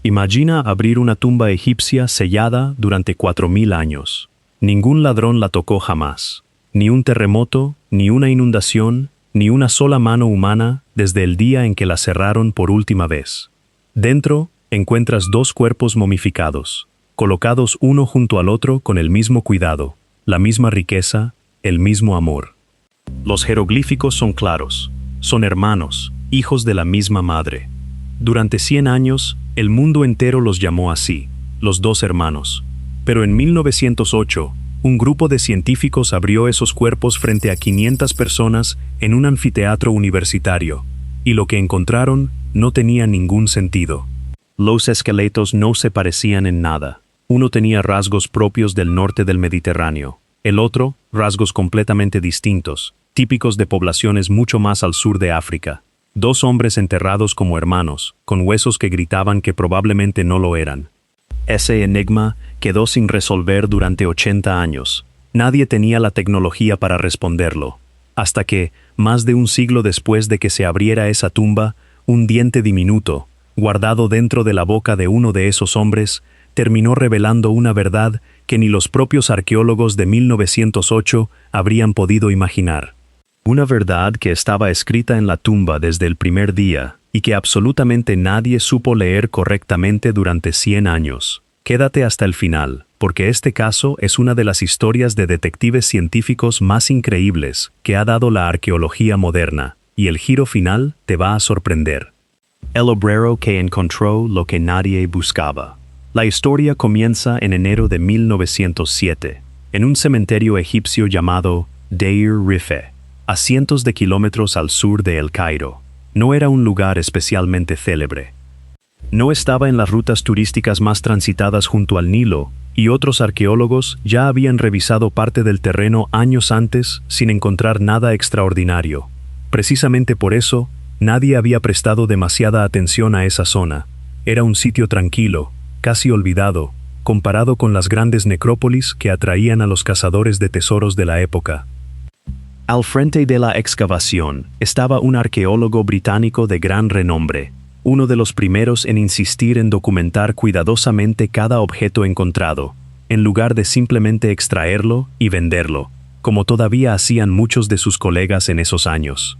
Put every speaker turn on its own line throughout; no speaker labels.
Imagina abrir una tumba egipcia sellada durante 4000 años. Ningún ladrón la tocó jamás. Ni un terremoto, ni una inundación, ni una sola mano humana desde el día en que la cerraron por última vez. Dentro, encuentras 2 cuerpos momificados, colocados uno junto al otro con el mismo cuidado, la misma riqueza, el mismo amor. Los jeroglíficos son claros. Son hermanos, hijos de la misma madre. Durante 100 años, el mundo entero los llamó así, los 2 hermanos. Pero en 1908, un grupo de científicos abrió esos cuerpos frente a 500 personas en un anfiteatro universitario, y lo que encontraron no tenía ningún sentido. Los esqueletos no se parecían en nada. Uno tenía rasgos propios del norte del Mediterráneo, el otro, rasgos completamente distintos, típicos de poblaciones mucho más al sur de África. 2 hombres enterrados como hermanos, con huesos que gritaban que probablemente no lo eran. Ese enigma quedó sin resolver durante 80 años. Nadie tenía la tecnología para responderlo. Hasta que, más de un siglo después de que se abriera esa tumba, un diente diminuto, guardado dentro de la boca de uno de esos hombres, terminó revelando una verdad que ni los propios arqueólogos de 1908 habrían podido imaginar. Una verdad que estaba escrita en la tumba desde el primer día y que absolutamente nadie supo leer correctamente durante 100 años. Quédate hasta el final, porque este caso es una de las historias de detectives científicos más increíbles que ha dado la arqueología moderna, y el giro final te va a sorprender. El obrero que encontró lo que nadie buscaba. La historia comienza en enero de 1907, en un cementerio egipcio llamado Deir Rife, a cientos de kilómetros al sur de El Cairo. No era un lugar especialmente célebre. No estaba en las rutas turísticas más transitadas junto al Nilo, y otros arqueólogos ya habían revisado parte del terreno años antes sin encontrar nada extraordinario. Precisamente por eso, nadie había prestado demasiada atención a esa zona. Era un sitio tranquilo, casi olvidado, comparado con las grandes necrópolis que atraían a los cazadores de tesoros de la época. Al frente de la excavación estaba un arqueólogo británico de gran renombre, uno de los primeros en insistir en documentar cuidadosamente cada objeto encontrado, en lugar de simplemente extraerlo y venderlo, como todavía hacían muchos de sus colegas en esos años.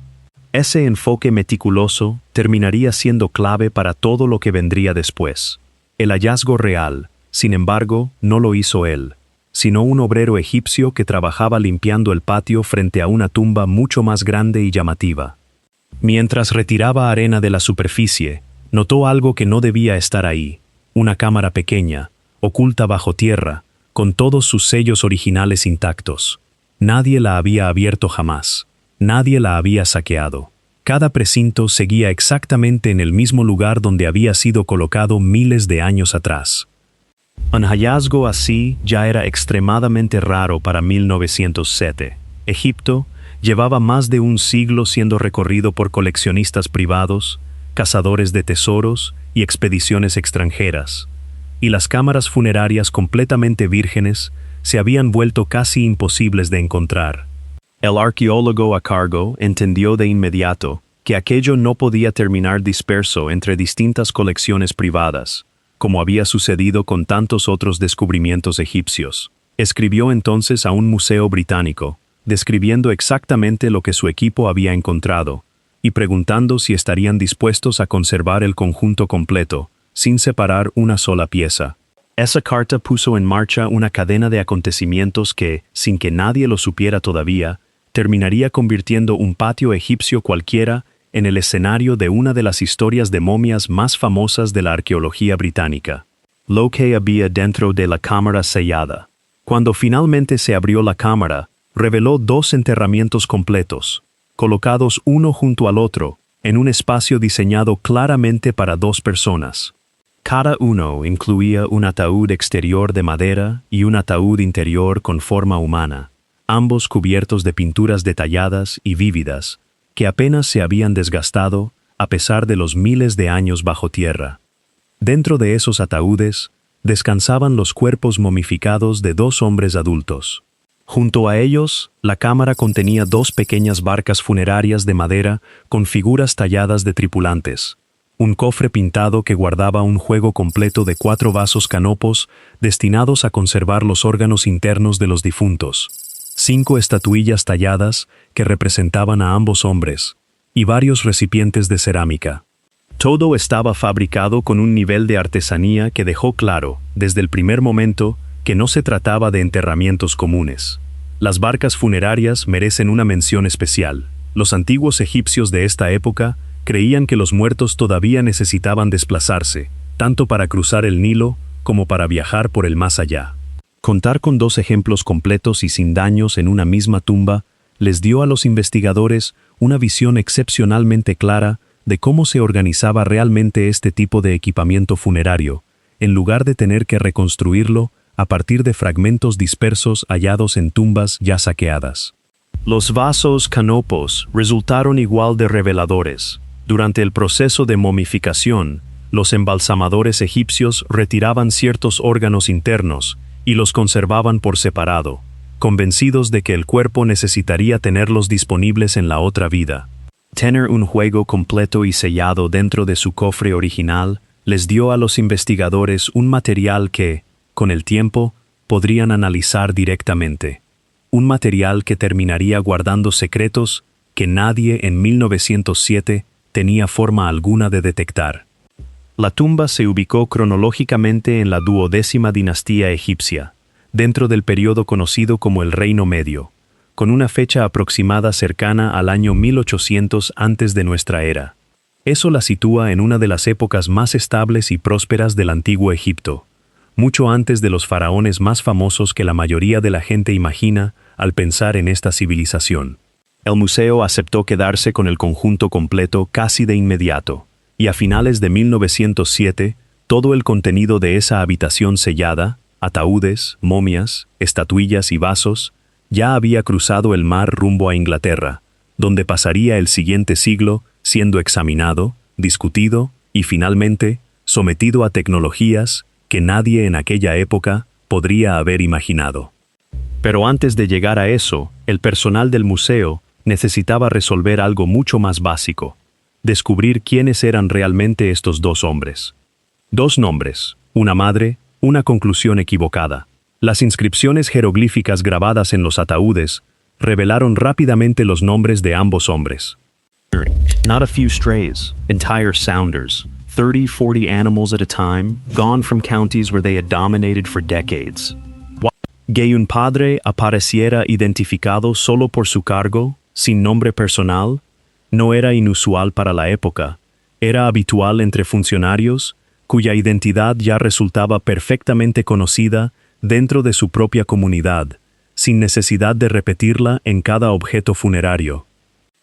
Ese enfoque meticuloso terminaría siendo clave para todo lo que vendría después. El hallazgo real, sin embargo, no lo hizo él, sino un obrero egipcio que trabajaba limpiando el patio frente a una tumba mucho más grande y llamativa. Mientras retiraba arena de la superficie, notó algo que no debía estar ahí: una cámara pequeña, oculta bajo tierra, con todos sus sellos originales intactos. Nadie la había abierto jamás. Nadie la había saqueado. Cada precinto seguía exactamente en el mismo lugar donde había sido colocado miles de años atrás. Un hallazgo así ya era extremadamente raro para 1907. Egipto llevaba más de un siglo siendo recorrido por coleccionistas privados, cazadores de tesoros y expediciones extranjeras, y las cámaras funerarias completamente vírgenes se habían vuelto casi imposibles de encontrar. El arqueólogo a cargo entendió de inmediato que aquello no podía terminar disperso entre distintas colecciones privadas, como había sucedido con tantos otros descubrimientos egipcios. Escribió entonces a un museo británico, describiendo exactamente lo que su equipo había encontrado, y preguntando si estarían dispuestos a conservar el conjunto completo, sin separar una sola pieza. Esa carta puso en marcha una cadena de acontecimientos que, sin que nadie lo supiera todavía, terminaría convirtiendo un patio egipcio cualquiera en el escenario de una de las historias de momias más famosas de la arqueología británica. Lo que había dentro de la cámara sellada. Cuando finalmente se abrió la cámara, reveló 2 enterramientos completos, colocados uno junto al otro, en un espacio diseñado claramente para 2 personas. Cada uno incluía un ataúd exterior de madera y un ataúd interior con forma humana, ambos cubiertos de pinturas detalladas y vívidas, que apenas se habían desgastado a pesar de los miles de años bajo tierra. Dentro de esos ataúdes descansaban los cuerpos momificados de 2 hombres adultos. Junto a ellos, la cámara contenía 2 pequeñas barcas funerarias de madera con figuras talladas de tripulantes, un cofre pintado que guardaba un juego completo de 4 vasos canopos destinados a conservar los órganos internos de los difuntos, 5 estatuillas talladas que representaban a ambos hombres, y varios recipientes de cerámica. Todo estaba fabricado con un nivel de artesanía que dejó claro, desde el primer momento, que no se trataba de enterramientos comunes. Las barcas funerarias merecen una mención especial. Los antiguos egipcios de esta época creían que los muertos todavía necesitaban desplazarse, tanto para cruzar el Nilo como para viajar por el más allá. Contar con 2 ejemplos completos y sin daños en una misma tumba les dio a los investigadores una visión excepcionalmente clara de cómo se organizaba realmente este tipo de equipamiento funerario, en lugar de tener que reconstruirlo a partir de fragmentos dispersos hallados en tumbas ya saqueadas. Los vasos canopos resultaron igual de reveladores. Durante el proceso de momificación, los embalsamadores egipcios retiraban ciertos órganos internos y los conservaban por separado, convencidos de que el cuerpo necesitaría tenerlos disponibles en la otra vida. Tener un juego completo y sellado dentro de su cofre original les dio a los investigadores un material que, con el tiempo, podrían analizar directamente. Un material que terminaría guardando secretos que nadie en 1907 tenía forma alguna de detectar. La tumba se ubicó cronológicamente en la 12ª dinastía egipcia, dentro del periodo conocido como el Reino Medio, con una fecha aproximada cercana al año 1800 antes de nuestra era. Eso la sitúa en una de las épocas más estables y prósperas del antiguo Egipto, mucho antes de los faraones más famosos que la mayoría de la gente imagina al pensar en esta civilización. El museo aceptó quedarse con el conjunto completo casi de inmediato, y a finales de 1907, todo el contenido de esa habitación sellada, ataúdes, momias, estatuillas y vasos, ya había cruzado el mar rumbo a Inglaterra, donde pasaría el siguiente siglo siendo examinado, discutido y finalmente sometido a tecnologías que nadie en aquella época podría haber imaginado. Pero antes de llegar a eso, el personal del museo necesitaba resolver algo mucho más básico: descubrir quiénes eran realmente estos 2 hombres. 2 nombres, una madre, una conclusión equivocada. Las inscripciones jeroglíficas grabadas en los ataúdes revelaron rápidamente los nombres de ambos hombres. Not a few strays, entire sounders, 30, 40 animals at a time, gone from counties where they had dominated for decades. Que un padre apareciera identificado solo por su cargo, sin nombre personal, no era inusual para la época. Era habitual entre funcionarios cuya identidad ya resultaba perfectamente conocida dentro de su propia comunidad, sin necesidad de repetirla en cada objeto funerario.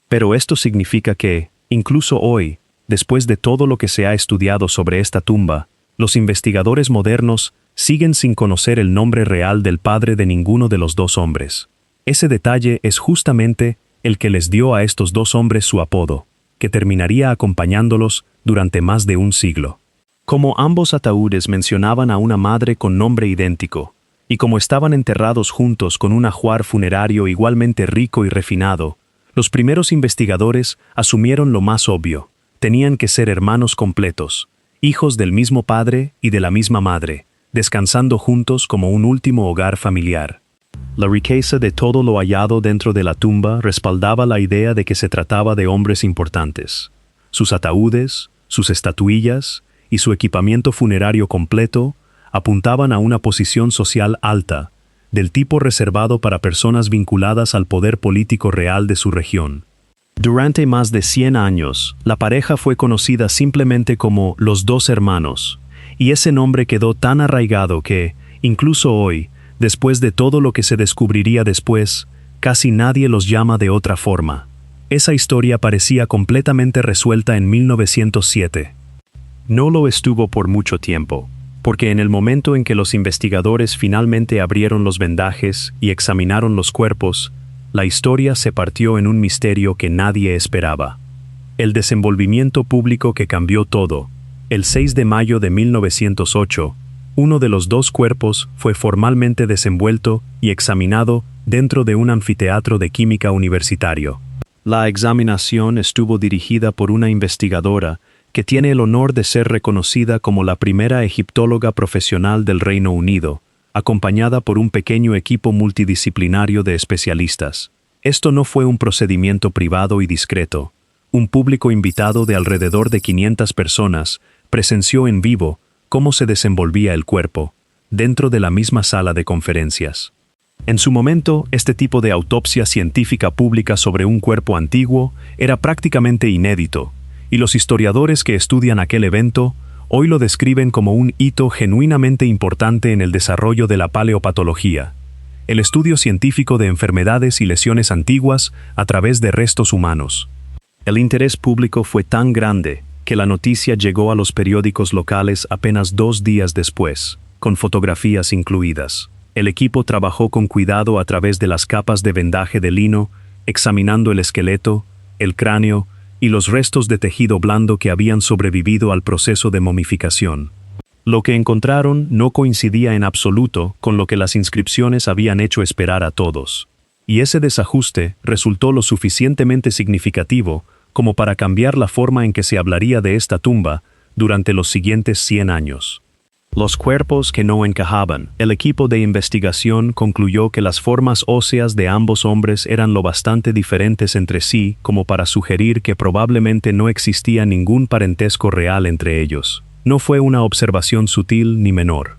Pero esto significa que, incluso hoy, después de todo lo que se ha estudiado sobre esta tumba, los investigadores modernos siguen sin conocer el nombre real del padre de ninguno de los 2 hombres. Ese detalle es justamente el que les dio a estos 2 hombres su apodo, que terminaría acompañándolos durante más de un siglo. Como ambos ataúdes mencionaban a una madre con nombre idéntico, y como estaban enterrados juntos con un ajuar funerario igualmente rico y refinado, los primeros investigadores asumieron lo más obvio: tenían que ser hermanos completos, hijos del mismo padre y de la misma madre, descansando juntos como un último hogar familiar. La riqueza de todo lo hallado dentro de la tumba respaldaba la idea de que se trataba de hombres importantes. Sus ataúdes, sus estatuillas y su equipamiento funerario completo apuntaban a una posición social alta, del tipo reservado para personas vinculadas al poder político real de su región. Durante más de 100 años, la pareja fue conocida simplemente como los 2 hermanos, y ese nombre quedó tan arraigado que, incluso hoy, después de todo lo que se descubriría después, casi nadie los llama de otra forma. Esa historia parecía completamente resuelta en 1907. No lo estuvo por mucho tiempo, porque en el momento en que los investigadores finalmente abrieron los vendajes y examinaron los cuerpos, la historia se partió en un misterio que nadie esperaba. El desenvolvimiento público que cambió todo. El 6 de mayo de 1908, uno de los 2 cuerpos fue formalmente desenvuelto y examinado dentro de un anfiteatro de química universitario. La examinación estuvo dirigida por una investigadora que tiene el honor de ser reconocida como la primera egiptóloga profesional del Reino Unido, acompañada por un pequeño equipo multidisciplinario de especialistas. Esto no fue un procedimiento privado y discreto. Un público invitado de alrededor de 500 personas presenció en vivo cómo se desenvolvía el cuerpo, dentro de la misma sala de conferencias. En su momento, este tipo de autopsia científica pública sobre un cuerpo antiguo era prácticamente inédito, y los historiadores que estudian aquel evento hoy lo describen como un hito genuinamente importante en el desarrollo de la paleopatología, el estudio científico de enfermedades y lesiones antiguas a través de restos humanos. El interés público fue tan grande que la noticia llegó a los periódicos locales apenas 2 días después, con fotografías incluidas. El equipo trabajó con cuidado a través de las capas de vendaje de lino, examinando el esqueleto, el cráneo y los restos de tejido blando que habían sobrevivido al proceso de momificación. Lo que encontraron no coincidía en absoluto con lo que las inscripciones habían hecho esperar a todos. Y ese desajuste resultó lo suficientemente significativo como para cambiar la forma en que se hablaría de esta tumba durante los siguientes 100 años. Los cuerpos que no encajaban. El equipo de investigación concluyó que las formas óseas de ambos hombres eran lo bastante diferentes entre sí como para sugerir que probablemente no existía ningún parentesco real entre ellos. No fue una observación sutil ni menor.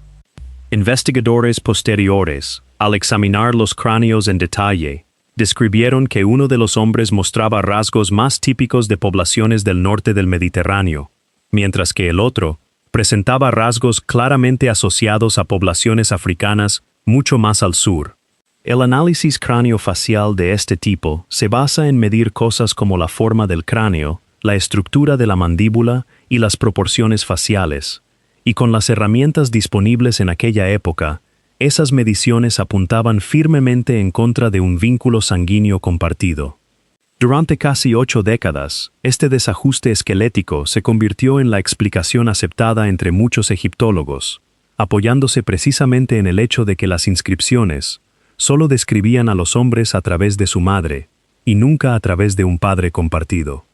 Investigadores posteriores, al examinar los cráneos en detalle, describieron que uno de los hombres mostraba rasgos más típicos de poblaciones del norte del Mediterráneo, mientras que el otro presentaba rasgos claramente asociados a poblaciones africanas mucho más al sur. El análisis craneofacial de este tipo se basa en medir cosas como la forma del cráneo, la estructura de la mandíbula y las proporciones faciales, y con las herramientas disponibles en aquella época, esas mediciones apuntaban firmemente en contra de un vínculo sanguíneo compartido. Durante casi 8 décadas, este desajuste esquelético se convirtió en la explicación aceptada entre muchos egiptólogos, apoyándose precisamente en el hecho de que las inscripciones solo describían a los hombres a través de su madre, y nunca a través de un padre compartido.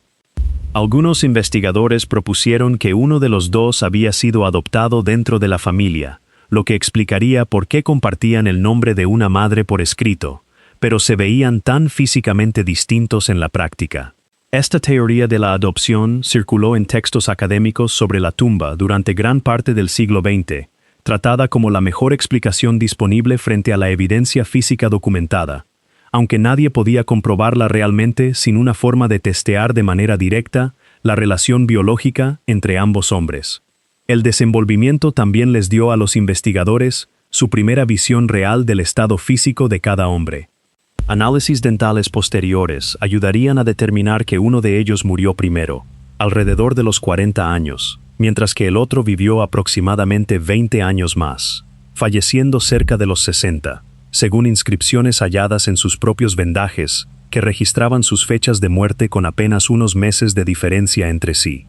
Algunos investigadores propusieron que uno de los dos había sido adoptado dentro de la familia, lo que explicaría por qué compartían el nombre de una madre por escrito, pero se veían tan físicamente distintos en la práctica. Esta teoría de la adopción circuló en textos académicos sobre la tumba durante gran parte del siglo XX, tratada como la mejor explicación disponible frente a la evidencia física documentada, aunque nadie podía comprobarla realmente sin una forma de testear de manera directa la relación biológica entre ambos hombres. El desenvolvimiento también les dio a los investigadores su primera visión real del estado físico de cada hombre. Análisis dentales posteriores ayudarían a determinar que uno de ellos murió primero, alrededor de los 40 años, mientras que el otro vivió aproximadamente 20 años más, falleciendo cerca de los 60, según inscripciones halladas en sus propios vendajes, que registraban sus fechas de muerte con apenas unos meses de diferencia entre sí.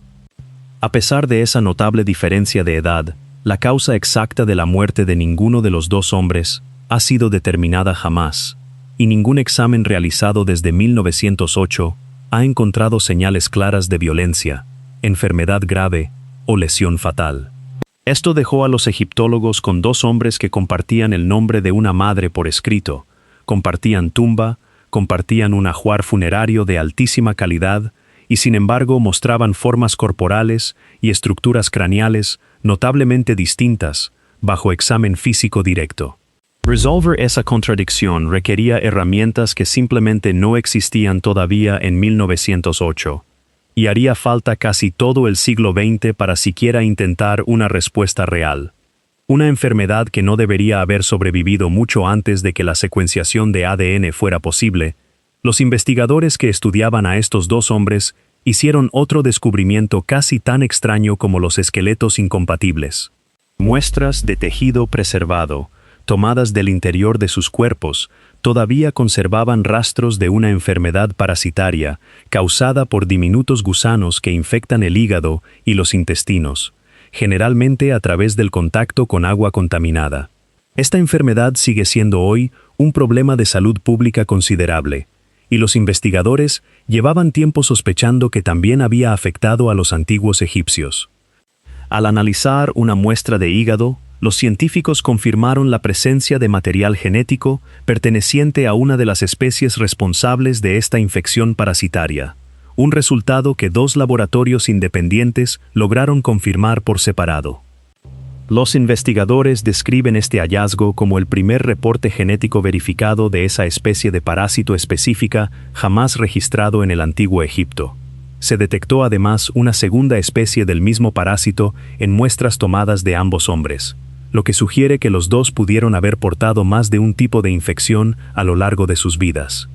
A pesar de esa notable diferencia de edad, la causa exacta de la muerte de ninguno de los dos hombres ha sido determinada jamás, y ningún examen realizado desde 1908 ha encontrado señales claras de violencia, enfermedad grave o lesión fatal. Esto dejó a los egiptólogos con 2 hombres que compartían el nombre de una madre por escrito, compartían tumba, compartían un ajuar funerario de altísima calidad y sin embargo mostraban formas corporales y estructuras craneales notablemente distintas bajo examen físico directo. Resolver esa contradicción requería herramientas que simplemente no existían todavía en 1908, y haría falta casi todo el siglo XX para siquiera intentar una respuesta real. Una enfermedad que no debería haber sobrevivido mucho antes de que la secuenciación de ADN fuera posible. Los investigadores que estudiaban a estos 2 hombres hicieron otro descubrimiento casi tan extraño como los esqueletos incompatibles. Muestras de tejido preservado, tomadas del interior de sus cuerpos, todavía conservaban rastros de una enfermedad parasitaria causada por diminutos gusanos que infectan el hígado y los intestinos, generalmente a través del contacto con agua contaminada. Esta enfermedad sigue siendo hoy un problema de salud pública considerable, y los investigadores llevaban tiempo sospechando que también había afectado a los antiguos egipcios. Al analizar una muestra de hígado, los científicos confirmaron la presencia de material genético perteneciente a una de las especies responsables de esta infección parasitaria, un resultado que 2 laboratorios independientes lograron confirmar por separado. Los investigadores describen este hallazgo como el primer reporte genético verificado de esa especie de parásito específica jamás registrado en el antiguo Egipto. Se detectó además una segunda especie del mismo parásito en muestras tomadas de ambos hombres, lo que sugiere que los dos pudieron haber portado más de un tipo de infección a lo largo de sus vidas.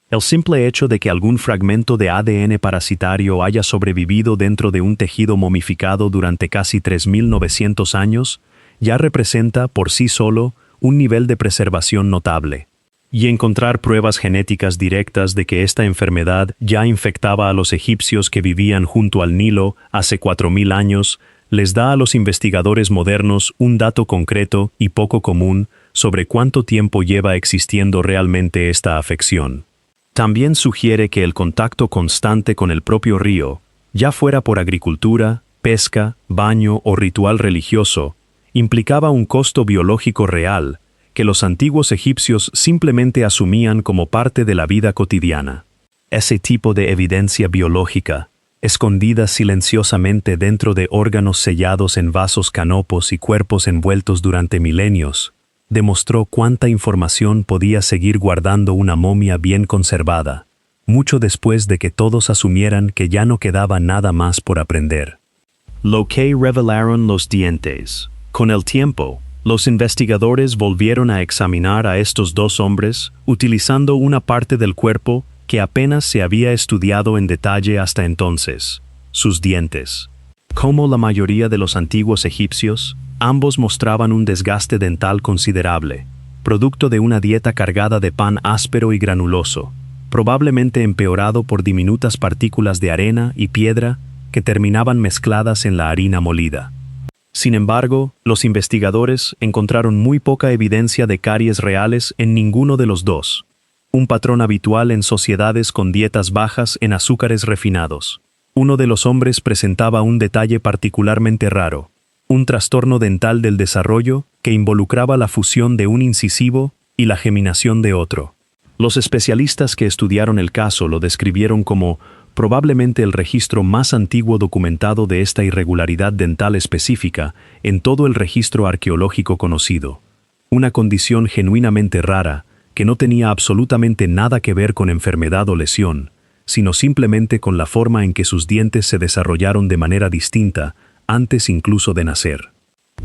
El simple hecho de que algún fragmento de ADN parasitario haya sobrevivido dentro de un tejido momificado durante casi 3.900 años ya representa por sí solo un nivel de preservación notable. Y encontrar pruebas genéticas directas de que esta enfermedad ya infectaba a los egipcios que vivían junto al Nilo hace 4.000 años les da a los investigadores modernos un dato concreto y poco común sobre cuánto tiempo lleva existiendo realmente esta afección. También sugiere que el contacto constante con el propio río, ya fuera por agricultura, pesca, baño o ritual religioso, implicaba un costo biológico real que los antiguos egipcios simplemente asumían como parte de la vida cotidiana. Ese tipo de evidencia biológica, escondida silenciosamente dentro de órganos sellados en vasos canopos y cuerpos envueltos durante milenios, demostró cuánta información podía seguir guardando una momia bien conservada, mucho después de que todos asumieran que ya no quedaba nada más por aprender. Lo que revelaron los dientes. Con el tiempo, los investigadores volvieron a examinar a estos 2 hombres utilizando una parte del cuerpo que apenas se había estudiado en detalle hasta entonces, sus dientes. Como la mayoría de los antiguos egipcios, ambos mostraban un desgaste dental considerable, producto de una dieta cargada de pan áspero y granuloso, probablemente empeorado por diminutas partículas de arena y piedra que terminaban mezcladas en la harina molida. Sin embargo, los investigadores encontraron muy poca evidencia de caries reales en ninguno de los 2, un patrón habitual en sociedades con dietas bajas en azúcares refinados. Uno de los hombres presentaba un detalle particularmente raro, un trastorno dental del desarrollo que involucraba la fusión de un incisivo y la geminación de otro. Los especialistas que estudiaron el caso lo describieron como probablemente el registro más antiguo documentado de esta irregularidad dental específica en todo el registro arqueológico conocido. Una condición genuinamente rara que no tenía absolutamente nada que ver con enfermedad o lesión, sino simplemente con la forma en que sus dientes se desarrollaron de manera distinta antes incluso de nacer.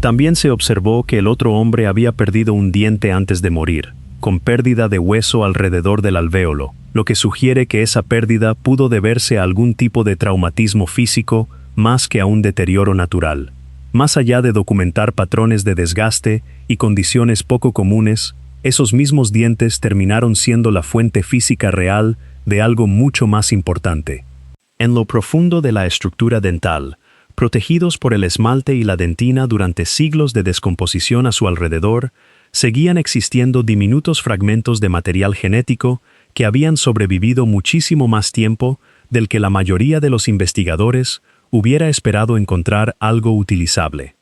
También se observó que el otro hombre había perdido un diente antes de morir, con pérdida de hueso alrededor del alvéolo, lo que sugiere que esa pérdida pudo deberse a algún tipo de traumatismo físico más que a un deterioro natural. Más allá de documentar patrones de desgaste y condiciones poco comunes, esos mismos dientes terminaron siendo la fuente física real de algo mucho más importante. En lo profundo de la estructura dental, protegidos por el esmalte y la dentina durante siglos de descomposición a su alrededor, seguían existiendo diminutos fragmentos de material genético que habían sobrevivido muchísimo más tiempo del que la mayoría de los investigadores hubiera esperado encontrar algo utilizable.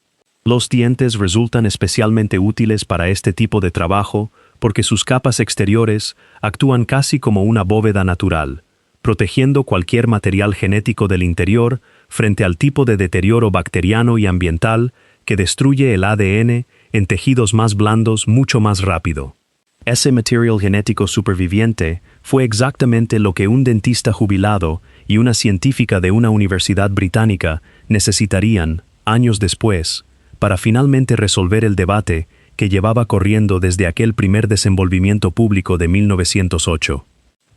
Los dientes resultan especialmente útiles para este tipo de trabajo porque sus capas exteriores actúan casi como una bóveda natural, protegiendo cualquier material genético del interior frente al tipo de deterioro bacteriano y ambiental que destruye el ADN en tejidos más blandos mucho más rápido. Ese material genético superviviente fue exactamente lo que un dentista jubilado y una científica de una universidad británica necesitarían, años después, para finalmente resolver el debate que llevaba corriendo desde aquel primer desenvolvimiento público de 1908.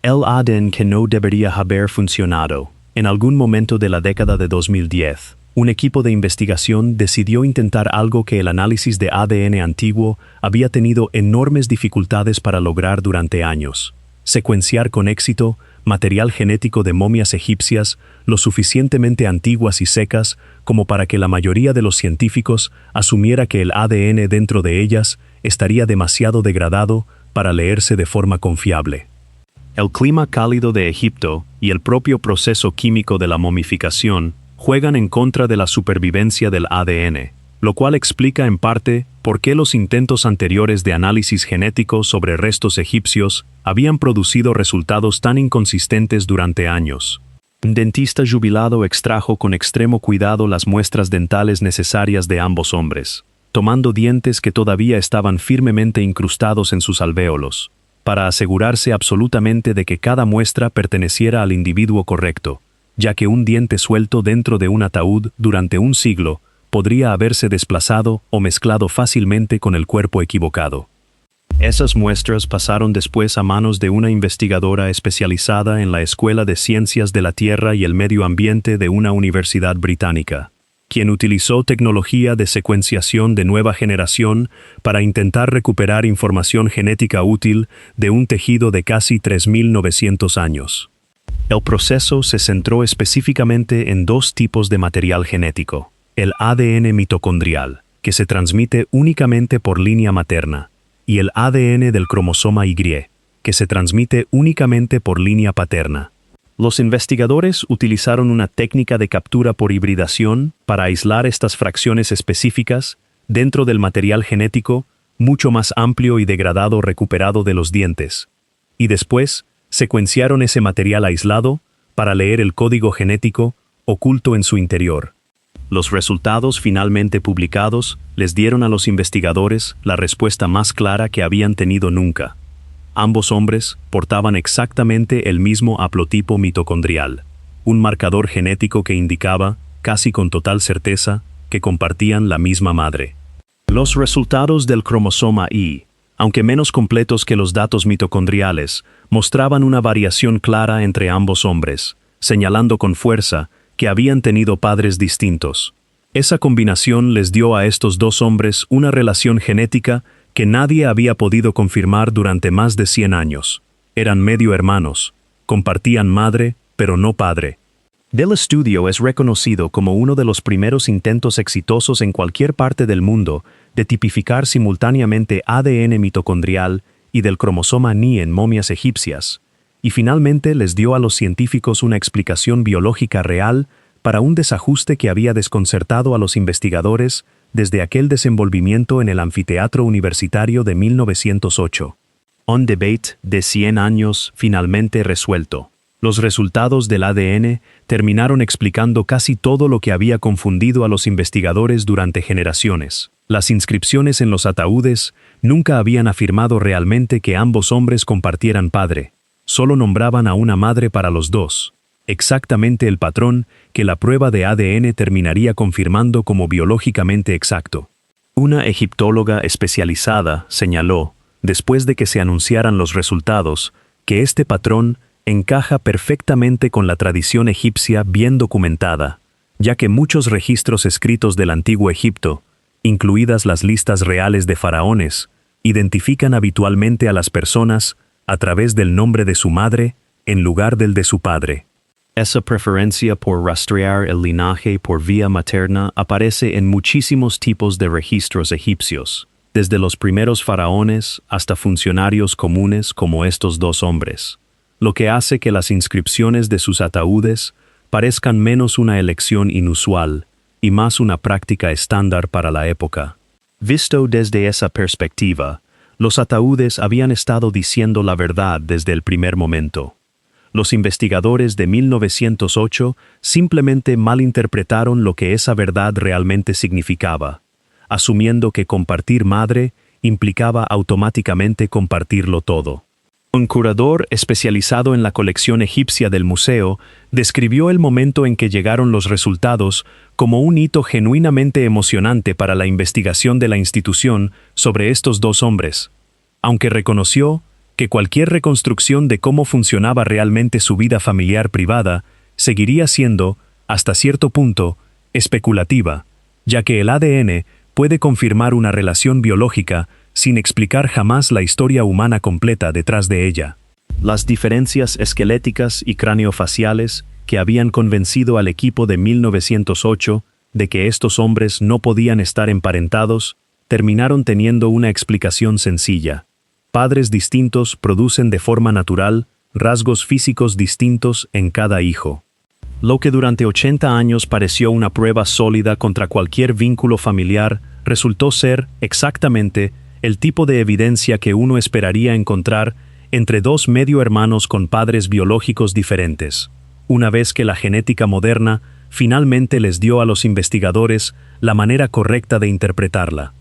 El ADN que no debería haber funcionado. En algún momento de la década de 2010, un equipo de investigación decidió intentar algo que el análisis de ADN antiguo había tenido enormes dificultades para lograr durante años: secuenciar con éxito material genético de momias egipcias lo suficientemente antiguas y secas como para que la mayoría de los científicos asumiera que el ADN dentro de ellas estaría demasiado degradado para leerse de forma confiable. El clima cálido de Egipto y el propio proceso químico de la momificación juegan en contra de la supervivencia del ADN, lo cual explica en parte por qué los intentos anteriores de análisis genético sobre restos egipcios habían producido resultados tan inconsistentes durante años. Un dentista jubilado extrajo con extremo cuidado las muestras dentales necesarias de ambos hombres, tomando dientes que todavía estaban firmemente incrustados en sus alvéolos, para asegurarse absolutamente de que cada muestra perteneciera al individuo correcto, ya que un diente suelto dentro de un ataúd durante un siglo podría haberse desplazado o mezclado fácilmente con el cuerpo equivocado. Esas muestras pasaron después a manos de una investigadora especializada en la Escuela de Ciencias de la Tierra y el Medio Ambiente de una universidad británica, quien utilizó tecnología de secuenciación de nueva generación para intentar recuperar información genética útil de un tejido de casi 3.900 años. El proceso se centró específicamente en dos tipos de material genético: el ADN mitocondrial, que se transmite únicamente por línea materna, y el ADN del cromosoma Y, que se transmite únicamente por línea paterna. Los investigadores utilizaron una técnica de captura por hibridación para aislar estas fracciones específicas dentro del material genético mucho más amplio y degradado recuperado de los dientes, y después secuenciaron ese material aislado para leer el código genético oculto en su interior. Los resultados finalmente publicados les dieron a los investigadores la respuesta más clara que habían tenido nunca. Ambos hombres portaban exactamente el mismo haplotipo mitocondrial, un marcador genético que indicaba, casi con total certeza, que compartían la misma madre. Los resultados del cromosoma Y, aunque menos completos que los datos mitocondriales, mostraban una variación clara entre ambos hombres, señalando con fuerza que habían tenido padres distintos. Esa combinación les dio a estos dos hombres una relación genética que nadie había podido confirmar durante más de 100 años. Eran medio hermanos, compartían madre, pero no padre. Del estudio es reconocido como uno de los primeros intentos exitosos en cualquier parte del mundo de tipificar simultáneamente ADN mitocondrial y del cromosoma Ni en momias egipcias, y finalmente les dio a los científicos una explicación biológica real para un desajuste que había desconcertado a los investigadores desde aquel desenvolvimiento en el anfiteatro universitario de 1908. Un debate de 100 años finalmente resuelto. Los resultados del ADN terminaron explicando casi todo lo que había confundido a los investigadores durante generaciones. Las inscripciones en los ataúdes nunca habían afirmado realmente que ambos hombres compartieran padre. Solo nombraban a una madre para los dos, exactamente el patrón que la prueba de ADN terminaría confirmando como biológicamente exacto. Una egiptóloga especializada señaló, después de que se anunciaran los resultados, que este patrón encaja perfectamente con la tradición egipcia bien documentada, ya que muchos registros escritos del antiguo Egipto, incluidas las listas reales de faraones, identifican habitualmente a las personas a través del nombre de su madre en lugar del de su padre. Esa preferencia por rastrear el linaje por vía materna aparece en muchísimos tipos de registros egipcios, desde los primeros faraones hasta funcionarios comunes como estos dos hombres, lo que hace que las inscripciones de sus ataúdes parezcan menos una elección inusual y más una práctica estándar para la época. Visto desde esa perspectiva, los ataúdes habían estado diciendo la verdad desde el primer momento. Los investigadores de 1908 simplemente malinterpretaron lo que esa verdad realmente significaba, asumiendo que compartir madre implicaba automáticamente compartirlo todo. Un curador especializado en la colección egipcia del museo describió el momento en que llegaron los resultados como un hito genuinamente emocionante para la investigación de la institución sobre estos dos hombres, aunque reconoció que cualquier reconstrucción de cómo funcionaba realmente su vida familiar privada seguiría siendo, hasta cierto punto, especulativa, ya que el ADN puede confirmar una relación biológica sin explicar jamás la historia humana completa detrás de ella. Las diferencias esqueléticas y craneofaciales que habían convencido al equipo de 1908 de que estos hombres no podían estar emparentados, terminaron teniendo una explicación sencilla. Padres distintos producen de forma natural rasgos físicos distintos en cada hijo. Lo que durante 80 años pareció una prueba sólida contra cualquier vínculo familiar resultó ser, exactamente, el tipo de evidencia que uno esperaría encontrar entre dos medio hermanos con padres biológicos diferentes, una vez que la genética moderna finalmente les dio a los investigadores la manera correcta de interpretarla.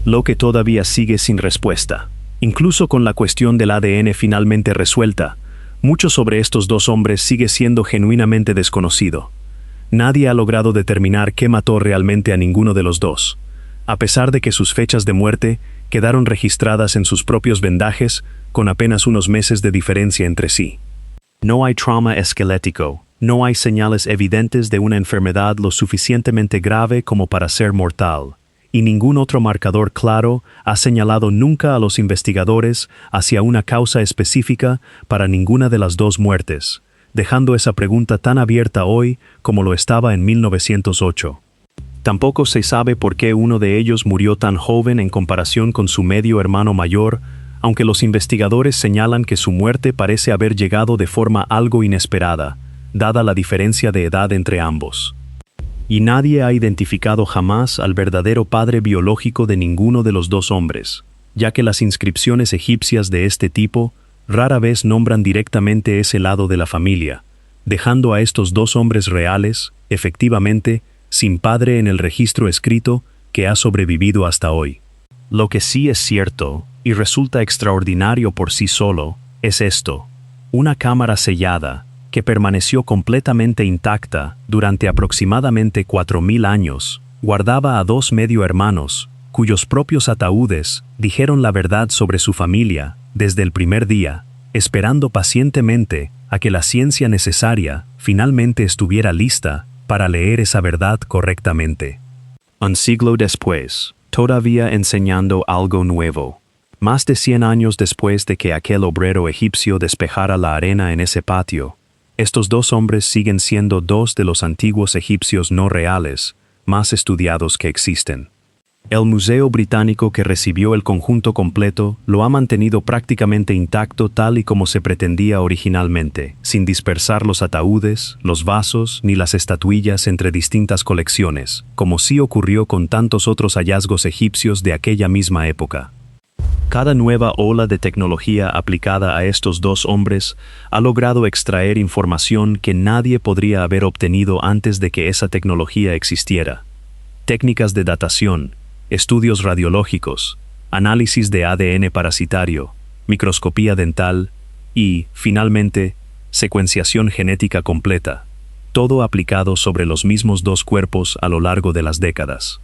Lo que todavía sigue sin respuesta. Incluso con la cuestión del ADN finalmente resuelta, mucho sobre estos dos hombres sigue siendo genuinamente desconocido. Nadie ha logrado determinar qué mató realmente a ninguno de los dos, a pesar de que sus fechas de muerte quedaron registradas en sus propios vendajes con apenas unos meses de diferencia entre sí. No hay trauma esquelético, no hay señales evidentes de una enfermedad lo suficientemente grave como para ser mortal, y ningún otro marcador claro ha señalado nunca a los investigadores hacia una causa específica para ninguna de las dos muertes, dejando esa pregunta tan abierta hoy como lo estaba en 1908. Tampoco se sabe por qué uno de ellos murió tan joven en comparación con su medio hermano mayor, aunque los investigadores señalan que su muerte parece haber llegado de forma algo inesperada, dada la diferencia de edad entre ambos. Y nadie ha identificado jamás al verdadero padre biológico de ninguno de los dos hombres, ya que las inscripciones egipcias de este tipo rara vez nombran directamente ese lado de la familia, dejando a estos dos hombres reales, efectivamente, sin padre en el registro escrito que ha sobrevivido hasta hoy. Lo que sí es cierto, y resulta extraordinario por sí solo, es esto: una cámara sellada, que permaneció completamente intacta durante aproximadamente 4000 años, guardaba a dos medio hermanos, cuyos propios ataúdes dijeron la verdad sobre su familia desde el primer día, esperando pacientemente a que la ciencia necesaria finalmente estuviera lista para leer esa verdad correctamente. Un siglo después, todavía enseñando algo nuevo. Más de 100 años después de que aquel obrero egipcio despejara la arena en ese patio, estos dos hombres siguen siendo dos de los antiguos egipcios no reales, más estudiados que existen. El Museo Británico que recibió el conjunto completo lo ha mantenido prácticamente intacto tal y como se pretendía originalmente, sin dispersar los ataúdes, los vasos ni las estatuillas entre distintas colecciones, como sí ocurrió con tantos otros hallazgos egipcios de aquella misma época. Cada nueva ola de tecnología aplicada a estos dos hombres ha logrado extraer información que nadie podría haber obtenido antes de que esa tecnología existiera. Técnicas de datación, estudios radiológicos, análisis de ADN parasitario, microscopía dental y, finalmente, secuenciación genética completa, todo aplicado sobre los mismos dos cuerpos a lo largo de las décadas.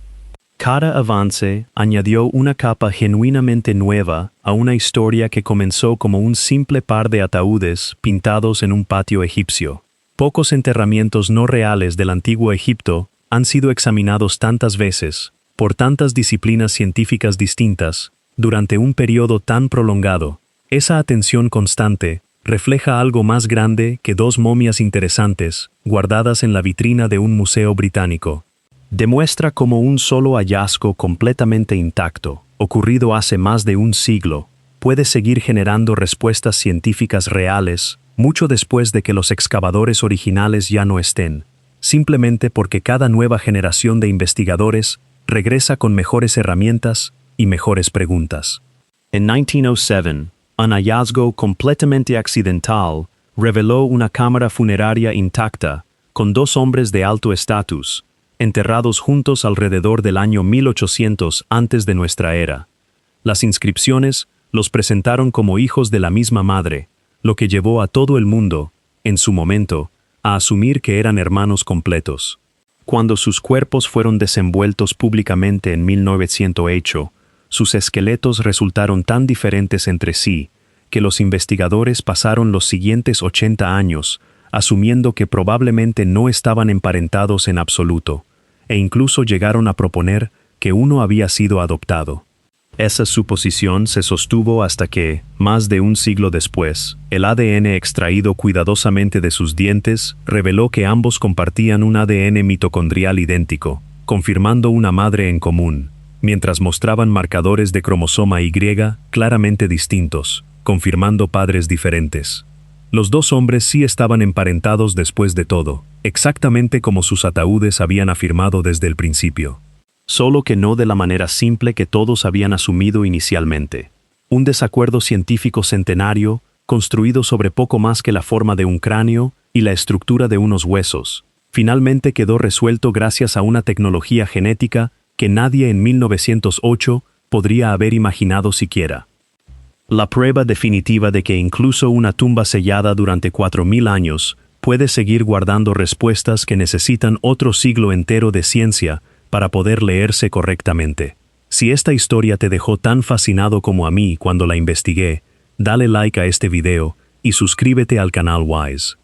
Cada avance añadió una capa genuinamente nueva a una historia que comenzó como un simple par de ataúdes pintados en un patio egipcio. Pocos enterramientos no reales del antiguo Egipto han sido examinados tantas veces, por tantas disciplinas científicas distintas, durante un periodo tan prolongado. Esa atención constante refleja algo más grande que dos momias interesantes, guardadas en la vitrina de un museo británico. Demuestra cómo un solo hallazgo completamente intacto, ocurrido hace más de un siglo, puede seguir generando respuestas científicas reales mucho después de que los excavadores originales ya no estén, simplemente porque cada nueva generación de investigadores regresa con mejores herramientas y mejores preguntas. En 1907, un hallazgo completamente accidental reveló una cámara funeraria intacta con dos hombres de alto estatus, enterrados juntos alrededor del año 1800 antes de nuestra era. Las inscripciones los presentaron como hijos de la misma madre, lo que llevó a todo el mundo, en su momento, a asumir que eran hermanos completos. Cuando sus cuerpos fueron desenvueltos públicamente en 1908, sus esqueletos resultaron tan diferentes entre sí, que los investigadores pasaron los siguientes 80 años asumiendo que probablemente no estaban emparentados en absoluto, e incluso llegaron a proponer que uno había sido adoptado. Esa suposición se sostuvo hasta que, más de un siglo después, el ADN extraído cuidadosamente de sus dientes reveló que ambos compartían un ADN mitocondrial idéntico, confirmando una madre en común, mientras mostraban marcadores de cromosoma Y claramente distintos, confirmando padres diferentes. Los dos hombres sí estaban emparentados después de todo, exactamente como sus ataúdes habían afirmado desde el principio. Solo que no de la manera simple que todos habían asumido inicialmente. Un desacuerdo científico centenario, construido sobre poco más que la forma de un cráneo y la estructura de unos huesos, finalmente quedó resuelto gracias a una tecnología genética que nadie en 1908 podría haber imaginado siquiera. La prueba definitiva de que incluso una tumba sellada durante 4000 años puede seguir guardando respuestas que necesitan otro siglo entero de ciencia para poder leerse correctamente. Si esta historia te dejó tan fascinado como a mí cuando la investigué, dale like a este video y suscríbete al canal Wise.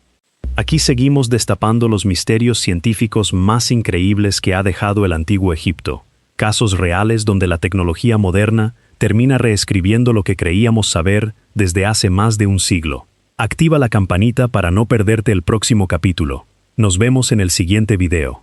Aquí seguimos destapando los misterios científicos más increíbles que ha dejado el antiguo Egipto. Casos reales donde la tecnología moderna termina reescribiendo lo que creíamos saber desde hace más de un siglo. Activa la campanita para no perderte el próximo capítulo. Nos vemos en el siguiente video.